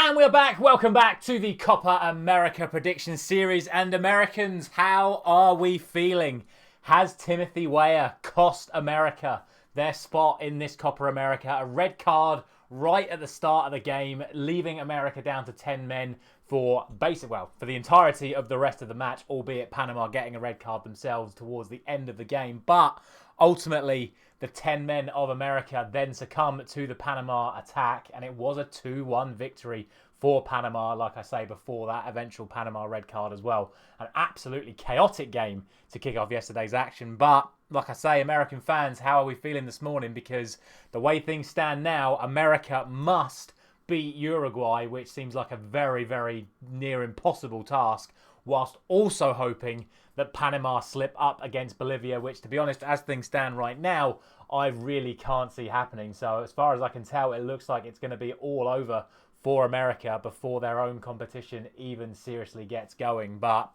And we're back. Welcome back to the Copa America prediction series. And Americans, how are we feeling? Has Timothy Weah cost America their spot in this Copa America? A red card right at the start of the game, leaving America down to 10 men for the entirety of the rest of the match, albeit Panama getting a red card themselves towards the end of the game. But ultimately, the 10 men of America then succumb to the Panama attack, and it was a 2-1 victory for Panama, like I say, before that eventual Panama red card as well. An absolutely chaotic game to kick off yesterday's action. But, like I say, American fans, how are we feeling this morning? Because the way things stand now, America must beat Uruguay, which seems like a very, very near impossible task, whilst also hoping that Panama slip up against Bolivia, which, to be honest, as things stand right now, I really can't see happening. So as far as I can tell, it looks like it's going to be all over for America before their own competition even seriously gets going. But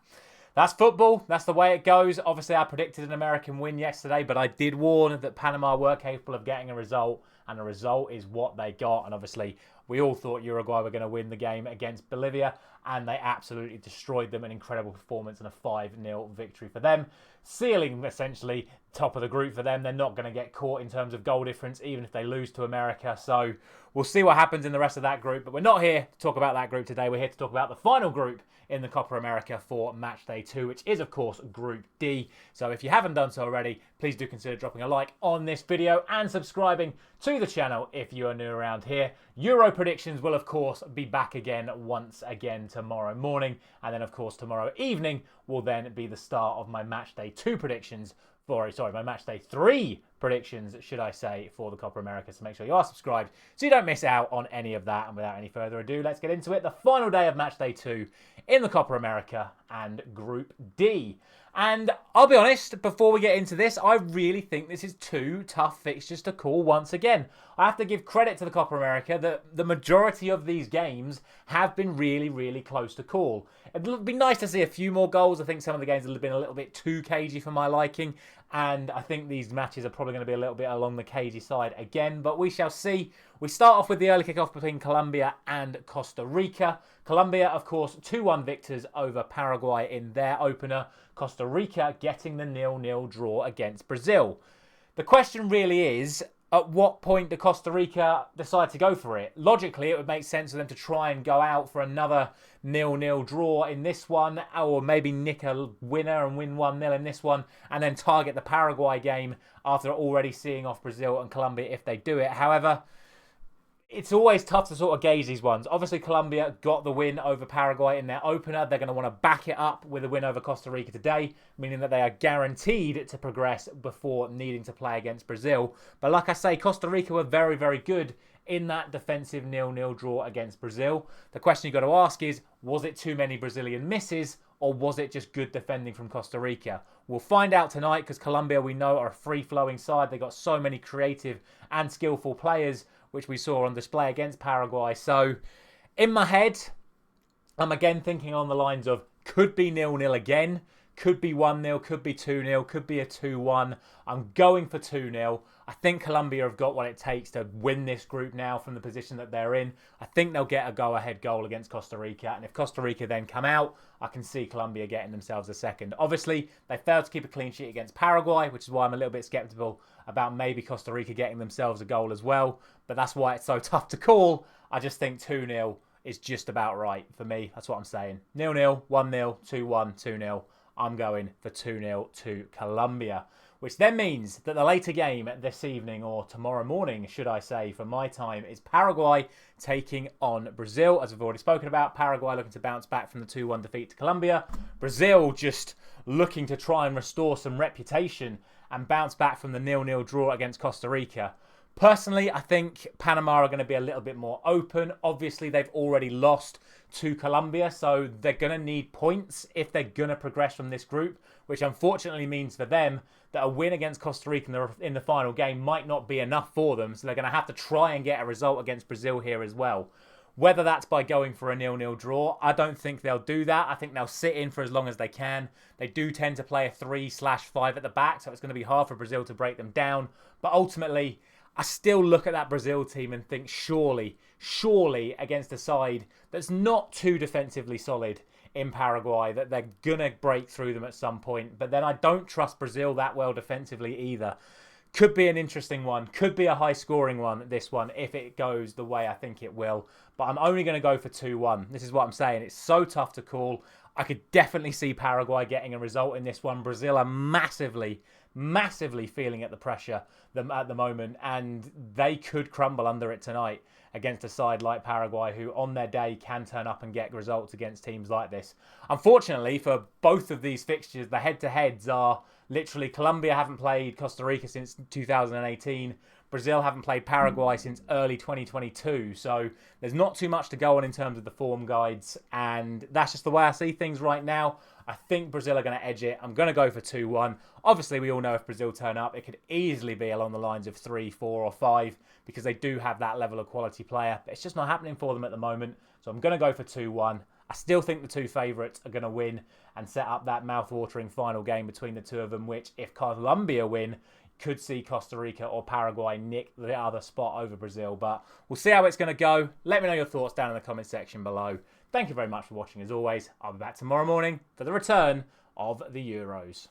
that's football. That's the way it goes. Obviously, I predicted an American win yesterday, but I did warn that Panama were capable of getting a result, and a result is what they got. And obviously, we all thought Uruguay were going to win the game against Bolivia, and they absolutely destroyed them. An incredible performance and a 5-0 victory for them, sealing essentially top of the group for them. They're not going to get caught in terms of goal difference, even if they lose to America. So we'll see what happens in the rest of that group. But we're not here to talk about that group today. We're here to talk about the final group in the Copa America for Matchday 2, which is, of course, Group D. So if you haven't done so already, please do consider dropping a like on this video and subscribing to the channel if you are new around here. Euro predictions will, of course, be back again once again tomorrow morning. And then, of course, tomorrow evening will then be the start of my Matchday 2 predictions my Matchday 3 predictions, should I say, for the Copa America. So make sure you are subscribed so you don't miss out on any of that. And without any further ado, let's get into it. The final day of Matchday 2 in the Copa America and Group D. And I'll be honest, before we get into this, I really think this is two tough fixtures to call once again. I have to give credit to the Copa America that the majority of these games have been really, really close to call. It'd be nice to see a few more goals. I think some of the games have been a little bit too cagey for my liking, and I think these matches are probably going to be a little bit along the cagey side again, but we shall see. We start off with the early kickoff between Colombia and Costa Rica. Colombia, of course, 2-1 victors over Paraguay in their opener. Costa Rica getting the 0-0 draw against Brazil. The question really is, at what point do Costa Rica decide to go for it? Logically, it would make sense for them to try and go out for another 0-0 draw in this one, or maybe nick a winner and win 1-0 in this one, and then target the Paraguay game after already seeing off Brazil and Colombia if they do it. However, it's always tough to sort of gauge these ones. Obviously, Colombia got the win over Paraguay in their opener. They're going to want to back it up with a win over Costa Rica today, meaning that they are guaranteed to progress before needing to play against Brazil. But like I say, Costa Rica were very, very good in that defensive 0-0 draw against Brazil. The question you've got to ask is, was it too many Brazilian misses, or was it just good defending from Costa Rica? We'll find out tonight, because Colombia, we know, are a free-flowing side. They've got so many creative and skillful players, which we saw on display against Paraguay. So, in my head, I'm again thinking on the lines of could be 0-0 again, could be 1-0, could be 2-0, could be a 2-1. I'm going for 2-0. I think Colombia have got what it takes to win this group now from the position that they're in. I think they'll get a go-ahead goal against Costa Rica. And if Costa Rica then come out, I can see Colombia getting themselves a second. Obviously, they failed to keep a clean sheet against Paraguay, which is why I'm a little bit sceptical about maybe Costa Rica getting themselves a goal as well. But that's why it's so tough to call. I just think 2-0 is just about right for me. That's what I'm saying. 0-0, 1-0, 2-1, 2-0. I'm going for 2-0 to Colombia, which then means that the later game this evening, or tomorrow morning, should I say, for my time, is Paraguay taking on Brazil. As we've already spoken about, Paraguay looking to bounce back from the 2-1 defeat to Colombia. Brazil just looking to try and restore some reputation and bounce back from the 0-0 draw against Costa Rica. Personally, I think Panama are going to be a little bit more open. Obviously, they've already lost to Colombia, so they're going to need points if they're going to progress from this group, which unfortunately means for them that a win against Costa Rica in the final game might not be enough for them, so they're going to have to try and get a result against Brazil here as well. Whether that's by going for a 0-0 draw, I don't think they'll do that. I think they'll sit in for as long as they can. They do tend to play a 3/5 at the back, so it's going to be hard for Brazil to break them down. But ultimately, I still look at that Brazil team and think surely against a side that's not too defensively solid in Paraguay, that they're going to break through them at some point. But then I don't trust Brazil that well defensively either. Could be an interesting one. Could be a high-scoring one, this one, if it goes the way I think it will. But I'm only going to go for 2-1. This is what I'm saying. It's so tough to call. I could definitely see Paraguay getting a result in this one. Brazil are massively feeling at the pressure at the moment, and they could crumble under it tonight against a side like Paraguay, who on their day can turn up and get results against teams like this. Unfortunately, for both of these fixtures, the head-to-heads are literally Colombia haven't played Costa Rica since 2018. Brazil haven't played Paraguay since early 2022. So there's not too much to go on in terms of the form guides. And that's just the way I see things right now. I think Brazil are going to edge it. I'm going to go for 2-1. Obviously, we all know if Brazil turn up, it could easily be along the lines of 3, 4 or 5 because they do have that level of quality player. But it's just not happening for them at the moment. So I'm going to go for 2-1. I still think the two favourites are going to win and set up that mouth-watering final game between the two of them, which, if Colombia win, could see Costa Rica or Paraguay nick the other spot over Brazil. But we'll see how it's going to go. Let me know your thoughts down in the comment section below. Thank you very much for watching as always. I'll be back tomorrow morning for the return of the Euros.